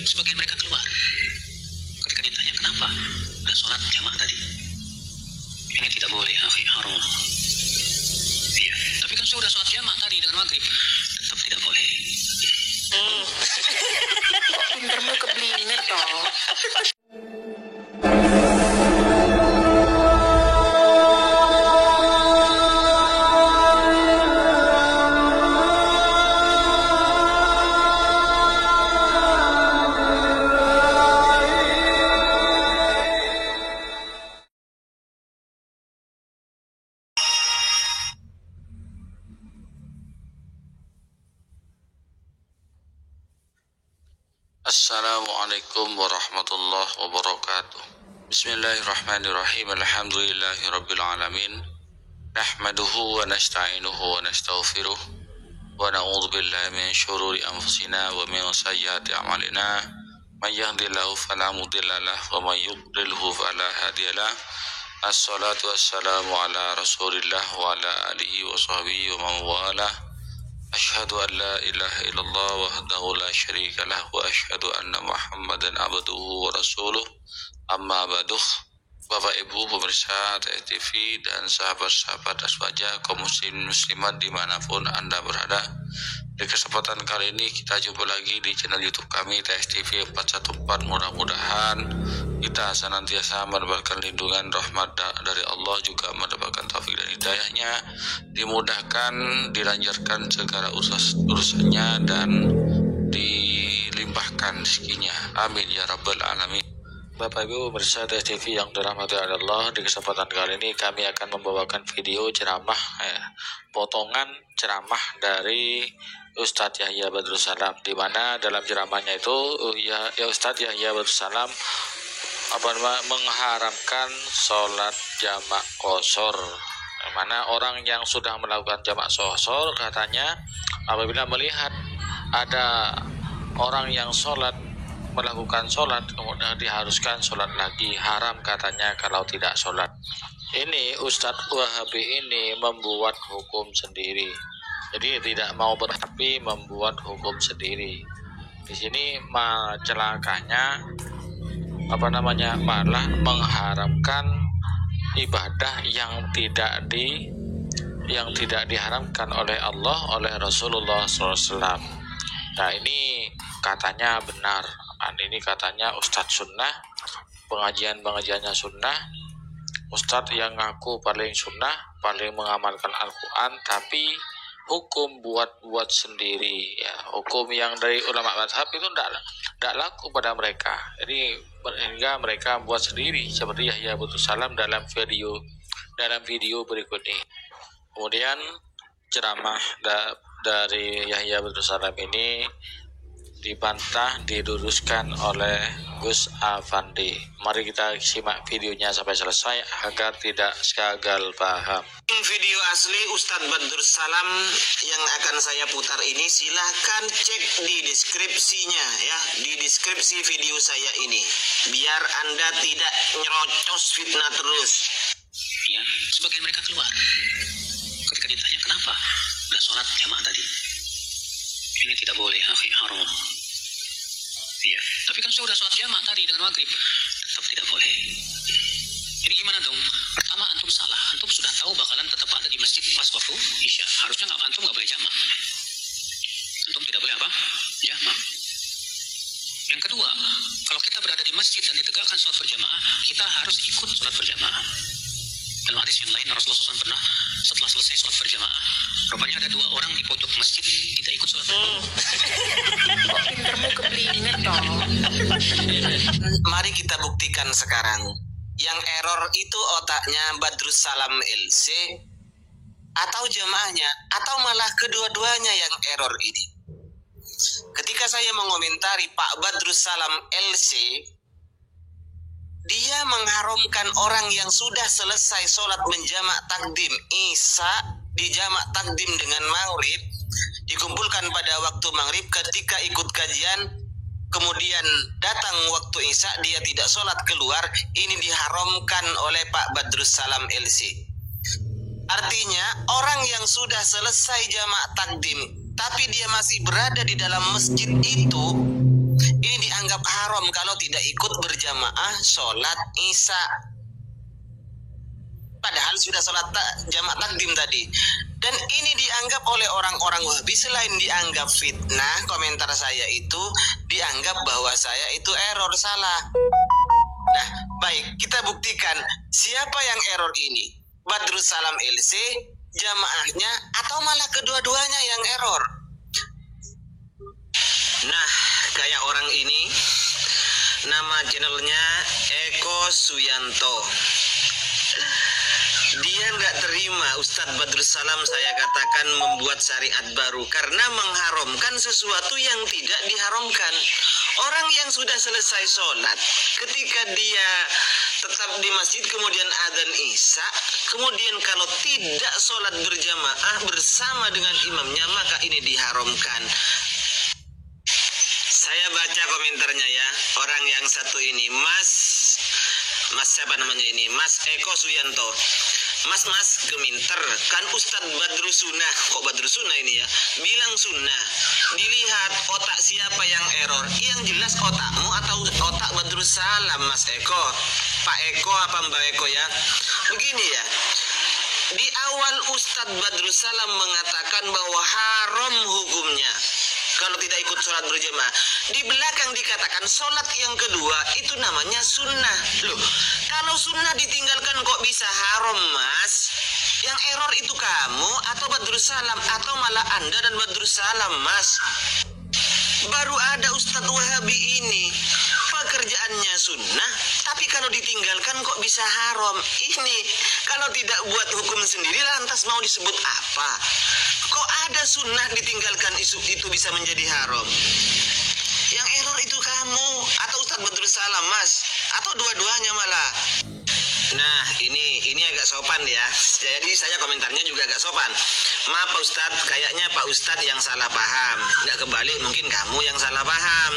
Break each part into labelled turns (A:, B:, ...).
A: Sebagian mereka keluar. Ketika ditanya kenapa udah sholat jamaah tadi, ini tidak boleh, akhi, haram. Iya, tapi kan sudah sholat jamaah tadi dengan maghrib, tetap tidak boleh.
B: Pintermu keblinger toh.
C: Assalamualaikum warahmatullahi wabarakatuh. Bismillahirrahmanirrahim. Alhamdulillahirabbil alamin. Nahmaduhu wa nasta'inuhu wa nastaghfiruh wa na'udzu billahi min syururi anfusina wa min sayyiati a'malina. May yahdihillahu fala mudilla lahu wa may yudlilhu fala hadiyalah. Assalatu wassalamu ala Rasulillah wa ala alihi wa sahbihi wa man walah. Asyhadu an la ilaha illallah wahdahu la syarika lah wa asyhadu anna Muhammadan abduhu wa rasuluh. Amma ba'du. Bapak Ibu pemirsa TSTV dan sahabat-sahabat aswaja kaum muslimin muslimat dimanapun Anda berada, di kesempatan kali ini kita jumpa lagi di channel YouTube kami TSTV 414. Mudah-mudahan kita senantiasa mendapatkan lindungan rahmat dari Allah, juga mendapatkan taufik dan hidayahnya, dimudahkan, dilancarkan segala urusannya, dan dilimpahkan rezekinya. Amin ya rabbal alamin. Bapak Ibu pemirsa TSTV yang dirahmati Allah, di kesempatan kali ini kami akan membawakan video ceramah, potongan ceramah dari Ustadz Yahya Badrus Salam, di mana dalam ceramahnya itu Ustadz Yahya Badrus Salam mengharamkan sholat jamak qashar, mana orang yang sudah melakukan jamak qashar katanya apabila melihat ada orang yang melakukan sholat kemudian diharuskan sholat lagi, haram katanya kalau tidak sholat. Ini Ustadz Wahabi ini membuat hukum sendiri, jadi tidak mau berhapi, membuat hukum sendiri. Di sini celakanya malah mengharamkan ibadah yang tidak diharamkan oleh Allah, oleh Rasulullah SAW. Nah ini katanya benar, ini katanya Ustadz Sunnah, pengajiannya Sunnah, Ustadz yang ngaku paling Sunnah, paling mengamalkan Al-Quran, tapi hukum buat sendiri, ya, hukum yang dari ulama mazhab itu tidak laku pada mereka. Jadi sehingga mereka buat sendiri seperti Yahya Badrus Salam dalam video berikut ini. Kemudian ceramah dari Yahya Badrus Salam ini dibantah, diluruskan oleh Gus Afandi. Mari kita simak videonya sampai selesai agar tidak gagal paham.
D: Video asli Ustadz Badrus Salam yang akan saya putar ini silahkan cek di deskripsinya ya, di deskripsi video saya ini, biar Anda tidak nyerocos fitnah terus.
A: Ya, sebagian mereka keluar. Ketika ditanya kenapa udah sholat jamaah tadi, ini tidak boleh, akhi, haram. Iya, tapi kan sudah sholat jamaah tadi dengan maghrib, tetap tidak boleh. Jadi gimana dong? Pertama, antum salah. Antum sudah tahu bakalan tetap ada di masjid pas waktu isya. Harusnya antum nggak boleh jamaah. Antum tidak boleh apa? Jamaah. Yang kedua, kalau kita berada di masjid dan ditegakkan sholat berjamaah, kita harus ikut sholat berjamaah. Dalam hadis yang lain, Rasulullah SAW pernah setelah selesai sholat berjamaah, rupanya ada 2 orang di pojok masjid tidak ikut sholat berjamaah.
B: Pintermu keblinger toh.
D: Mari kita buktikan sekarang. Yang error itu otaknya Badrus Salam LC atau jamaahnya, atau malah kedua-duanya yang error ini. Ketika saya mengomentari Pak Badrus Salam LC, dia mengharamkan orang yang sudah selesai sholat menjamak takdim Isya, dijamak takdim dengan maghrib, dikumpulkan pada waktu maghrib, ketika ikut kajian kemudian datang waktu Isya dia tidak sholat keluar. Ini diharamkan oleh Pak Badrus Salam LC. Artinya orang yang sudah selesai jamak takdim tapi dia masih berada di dalam masjid itu, ini dianggap dianggap haram kalau tidak ikut berjamaah sholat Isya. Padahal sudah sholat jamak takdim tadi. Dan ini dianggap oleh orang-orang Wahabi, selain dianggap fitnah, komentar saya itu dianggap bahwa saya itu error, salah. Nah, baik, kita buktikan siapa yang error ini. Badrus Salam LC, jamaahnya, atau malah kedua-duanya yang error. Nah, kayak orang ini, nama channelnya Eko Suyanto. Dia nggak terima Ustadz Badrus Salam saya katakan membuat syariat baru karena mengharamkan sesuatu yang tidak diharamkan. Orang yang sudah selesai sholat, ketika dia tetap di masjid kemudian adzan Isya, kemudian kalau tidak sholat berjamaah bersama dengan imamnya, maka ini diharamkan. Saya baca komentarnya ya, orang yang satu ini, Mas siapa namanya ini? Mas Eko Suyanto. Mas geminter, kan Ustadz Badrus Sunnah, kok Badrus Sunnah ini ya, bilang sunnah. Dilihat otak siapa yang error, yang jelas otakmu atau otak Badrus Salam, Mas Eko, Pak Eko apa Mbak Eko ya. Begini ya, di awal Ustadz Badrus Salam mengatakan bahwa haram hukumnya kalau tidak ikut sholat berjamaah. Di belakang dikatakan sholat yang kedua itu namanya sunnah. Loh, kalau sunnah ditinggalkan kok bisa haram, Mas? Yang error itu kamu atau Badrus Salam, atau malah Anda dan Badrus Salam, Mas? Baru ada Ustadz Wahabi ini, pekerjaannya sunnah, tapi kalau ditinggalkan kok bisa haram. Ini kalau tidak buat hukum sendiri lantas mau disebut apa? Kok ada sunnah ditinggalkan itu bisa menjadi haram? Yang error itu kamu atau Ustadz Badrus Salam, Mas, atau dua-duanya malah. Nah, ini agak sopan ya. Jadi saya komentarnya juga agak sopan. Maaf Pak Ustadz, kayaknya Pak Ustadz yang salah paham. Nggak kebalik, mungkin kamu yang salah paham.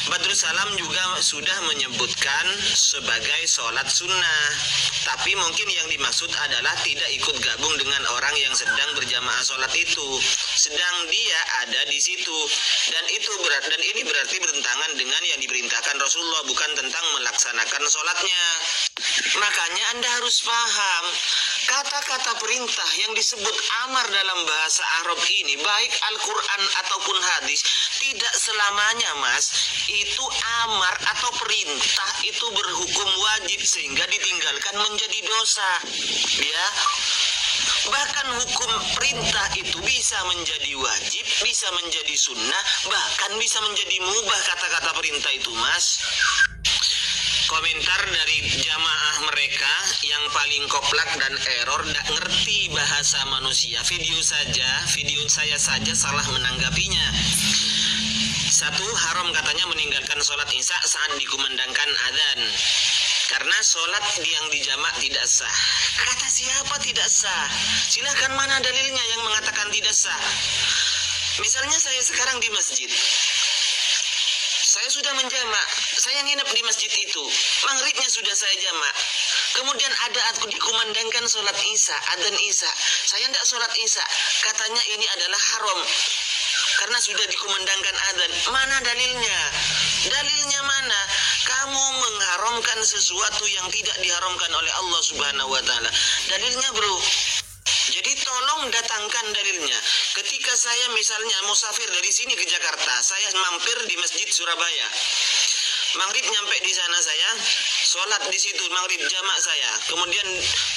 D: Badrus Salam juga sudah menyebutkan sebagai sholat sunnah, tapi mungkin yang dimaksud adalah tidak ikut gabung dengan orang yang sedang berjamaah sholat itu, sedang dia ada di situ, dan ini berarti bertentangan dengan yang diperintahkan Rasulullah, bukan tentang melaksanakan sholatnya. Makanya Anda harus paham, kata-kata perintah yang disebut amar dalam bahasa Arab ini, baik Al-Quran ataupun hadis, tidak selamanya, Mas, itu amar atau perintah itu berhukum wajib sehingga ditinggalkan menjadi dosa. Ya, bahkan hukum perintah itu bisa menjadi wajib, bisa menjadi sunnah, bahkan bisa menjadi mubah kata-kata perintah itu, Mas. Komentar dari jamaah mereka yang paling koplak dan error, tidak ngerti bahasa manusia. Video saya saja salah menanggapinya. Satu, haram katanya meninggalkan sholat Isya saat dikumandangkan adzan, karena sholat yang dijamak tidak sah. Kata siapa tidak sah? Silahkan, mana dalilnya yang mengatakan tidak sah? Misalnya saya sekarang di masjid, saya sudah menjamak, saya nginep di masjid itu, maghribnya sudah saya jamak, kemudian ada dikumandangkan sholat Isya, adzan Isya, saya tidak sholat Isya, katanya ini adalah haram karena sudah dikumandangkan adzan. Mana dalilnya? Dalilnya mana? Kamu mengharamkan sesuatu yang tidak diharamkan oleh Allah Subhanahu wa taala. Dalilnya, Bro. Jadi tolong datangkan dalilnya. Ketika saya misalnya musafir dari sini ke Jakarta, saya mampir di Masjid Surabaya. Maghrib nyampe di sana, saya sholat di situ maghrib jamak saya. Kemudian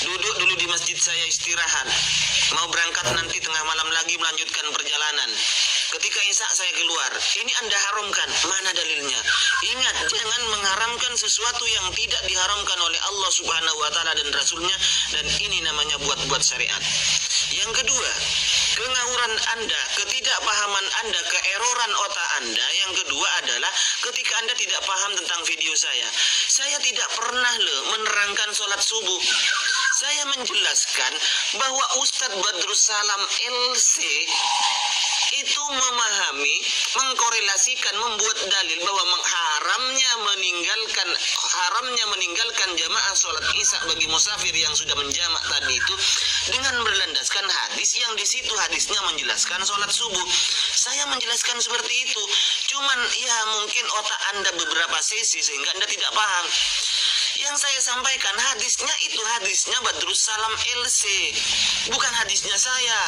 D: duduk dulu di masjid, saya istirahat. Mau berangkat nanti tengah malam lagi melanjutkan perjalanan. Ketika Isya saya keluar. Ini Anda haramkan. Mana dalilnya? Ingat, jangan mengharamkan sesuatu yang tidak diharamkan oleh Allah Subhanahu wa taala dan Rasulnya, dan ini namanya buat-buat syariat. Yang kedua, kengawuran Anda, ketidakpahaman Anda, keeroran otak Anda. Yang kedua adalah ketika Anda tidak paham tentang video saya. Saya tidak pernah menerangkan sholat subuh. Saya menjelaskan bahwa Ustadz Badrus Salam LC itu memahami, mengkorelasikan, membuat dalil bahwa haramnya haramnya meninggalkan jamaah sholat isya bagi musafir yang sudah menjamak tadi itu dengan berlandaskan hadis yang di situ hadisnya menjelaskan sholat subuh. Saya menjelaskan seperti itu, cuman ya mungkin otak Anda beberapa sisi sehingga Anda tidak paham. Yang saya sampaikan hadisnya itu hadisnya Badrus Salam LC, bukan hadisnya saya.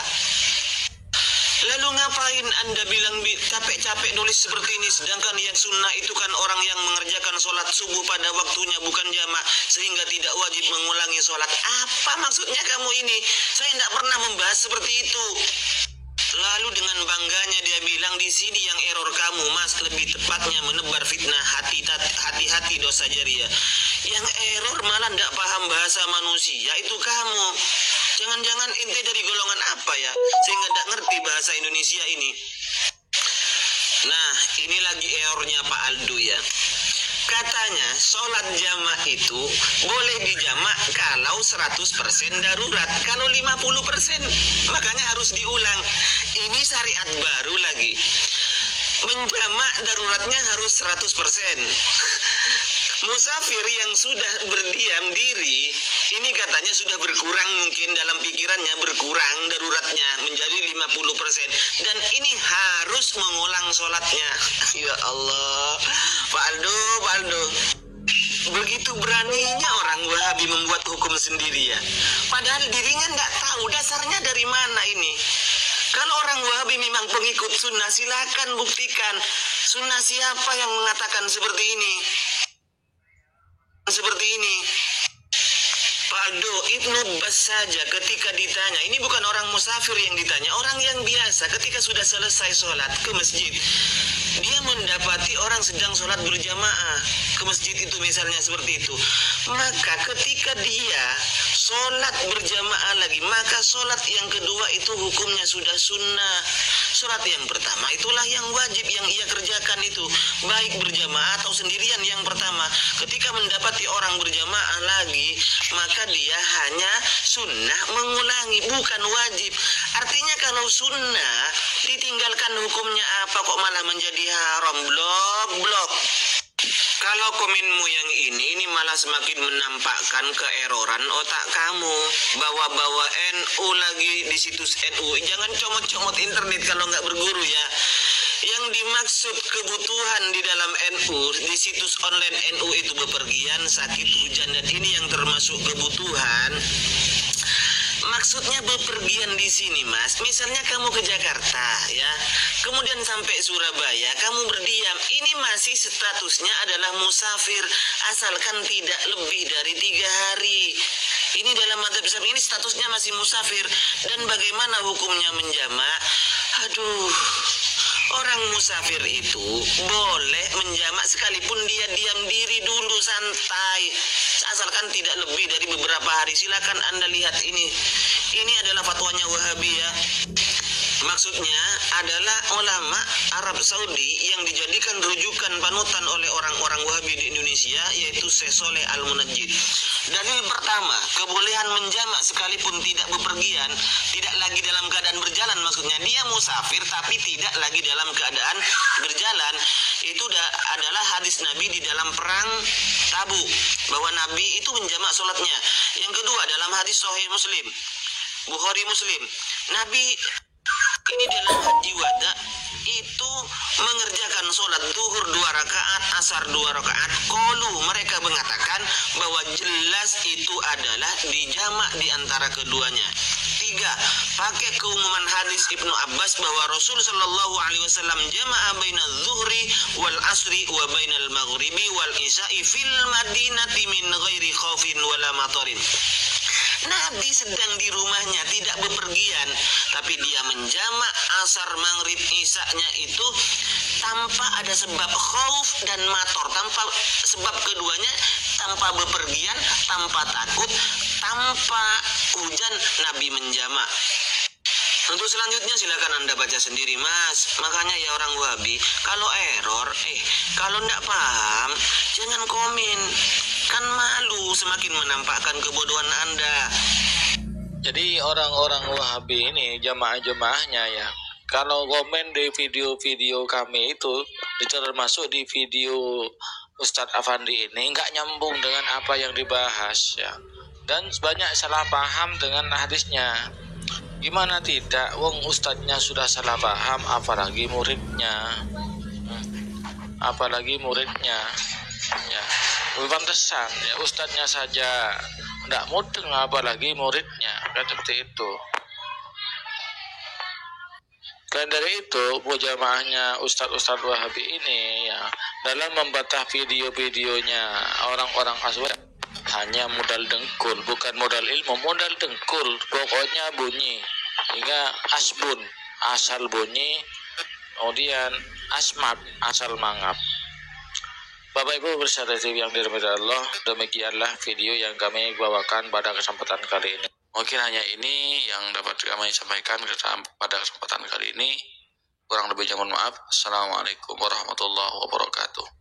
D: Lalu ngapain Anda bilang capek-capek nulis seperti ini, sedangkan yang sunnah itu kan orang yang mengerjakan sholat subuh pada waktunya bukan jamak sehingga tidak wajib mengulangi sholat. Apa maksudnya kamu ini? Saya tidak pernah membahas seperti itu. Lalu dengan bangganya dia bilang di sini yang error kamu mas, lebih tepatnya menebar fitnah, hati-hati dosa jariah. Yang error malah tidak paham bahasa manusia itu kamu. Jangan-jangan ente dari golongan apa ya, sehingga tidak ngerti bahasa Indonesia ini. Nah, ini lagi errornya Pak Aldo ya. Katanya sholat jamak itu boleh dijamak kalau 100% darurat. Kalau 50% makanya harus diulang. Ini syariat baru lagi. Menjamak daruratnya harus 100%. Musafir yang sudah berdiam diri ini katanya sudah berkurang, mungkin dalam pikirannya berkurang daruratnya menjadi 50% dan ini harus mengulang sholatnya. Ya Allah, Pak Aldo, begitu beraninya orang Wahabi membuat hukum sendiri ya, padahal dirinya tidak tahu dasarnya dari mana ini. Kalau orang Wahabi memang pengikut sunnah, silakan buktikan sunnah siapa yang mengatakan seperti ini. Pak Aldo, Ibnu Bas saja ketika ditanya, ini bukan orang musafir yang ditanya, orang yang biasa ketika sudah selesai sholat ke masjid, dia mendapati orang sedang sholat berjamaah ke masjid itu misalnya seperti itu, maka ketika dia sholat berjamaah lagi, maka sholat yang kedua itu hukumnya sudah sunnah. Sholat yang pertama itulah yang wajib yang ia kerjakan itu, baik berjamaah atau sendirian. Yang pertama, ketika mendapati orang berjamaah lagi, maka dia hanya sunnah mengulangi, bukan wajib. Artinya kalau sunnah ditinggalkan hukumnya apa kok malah menjadi haram? Blok. Kalau komenmu yang ini malah semakin menampakkan keeroran otak kamu. Bawa-bawa NU lagi di situs NU. Jangan comot-comot internet kalau nggak berguru ya. Yang dimaksud kebutuhan di dalam NU, di situs online NU itu bepergian, sakit, hujan, dan ini yang termasuk kebutuhan. Maksudnya bepergian di sini mas, misalnya kamu ke Jakarta ya, kemudian sampai Surabaya, kamu berdiam, ini masih statusnya adalah musafir, asalkan tidak lebih dari 3 hari. Ini dalam madzhab Islam ini statusnya masih musafir. Dan bagaimana hukumnya menjamak? Aduh, orang musafir itu boleh menjamak sekalipun dia diam diri dulu, santai, asalkan tidak lebih dari beberapa hari. Silakan Anda lihat ini adalah fatwanya Wahabi ya. Maksudnya adalah ulama Arab Saudi yang dijadikan rujukan panutan oleh orang-orang Wahabi di Indonesia, yaitu Syekh Soleh Al-Munajjid. Dalil pertama, kebolehan menjamak sekalipun tidak bepergian, tidak lagi dalam keadaan berjalan, maksudnya dia musafir tapi tidak lagi dalam keadaan berjalan. Itu adalah hadis Nabi di dalam perang Tabuk, bahwa Nabi itu menjamak sholatnya. Yang kedua, dalam hadis Sahih Muslim, Bukhari Muslim, Nabi ini dalam haji wada itu mengerjakan sholat duhur 2 rakaat, asar 2 rakaat. Qalu, mereka mengatakan bahwa jelas itu adalah dijamak di antara keduanya. 3, pakai keumuman hadis Ibnu Abbas bahwa Rasul sallallahu alaihi wasallam jama'a bainal zuhri wal asri wa bainal maghribi wal isya'i fil madinati min ghairi khaufin wala matarin. Nabi sedang di rumahnya, tidak bepergian, tapi dia menjamak asar, maghrib, isya-nya itu tanpa ada sebab khauf dan mator, tanpa sebab keduanya, tanpa bepergian, tanpa takut, tanpa hujan, Nabi menjamak. Untuk selanjutnya silakan Anda baca sendiri mas. Makanya ya orang Wahabi, kalau error, kalau tidak paham, jangan komen. Kan malu, semakin menampakkan kebodohan Anda.
C: Jadi orang-orang Wahabi ini jamaah-jamaahnya ya, kalau komen di video-video kami itu termasuk di video Ustadz Afandi ini nggak nyambung dengan apa yang dibahas ya, dan banyak salah paham dengan hadisnya. Gimana tidak, wong ustadznya sudah salah paham, apalagi muridnya, ya. Pantesan ya, ustadznya saja tidak mudeng, apalagi muridnya, kan seperti itu. Dan dari itu, jamaahnya Ustadz Wahabi ini ya, dalam membantah video-videonya orang-orang aswad, hanya modal dengkul, bukan modal ilmu, modal dengkul. Pokoknya bunyi hingga asbun, asal bunyi, kemudian asmat, asal mangap. Bapak Ibu bersaudara yang dirahmati Allah, demikianlah video yang kami bawakan pada kesempatan kali ini. Mungkin hanya ini yang dapat kami sampaikan pada kesempatan kali ini. Kurang lebihnya mohon maaf. Assalamualaikum warahmatullahi wabarakatuh.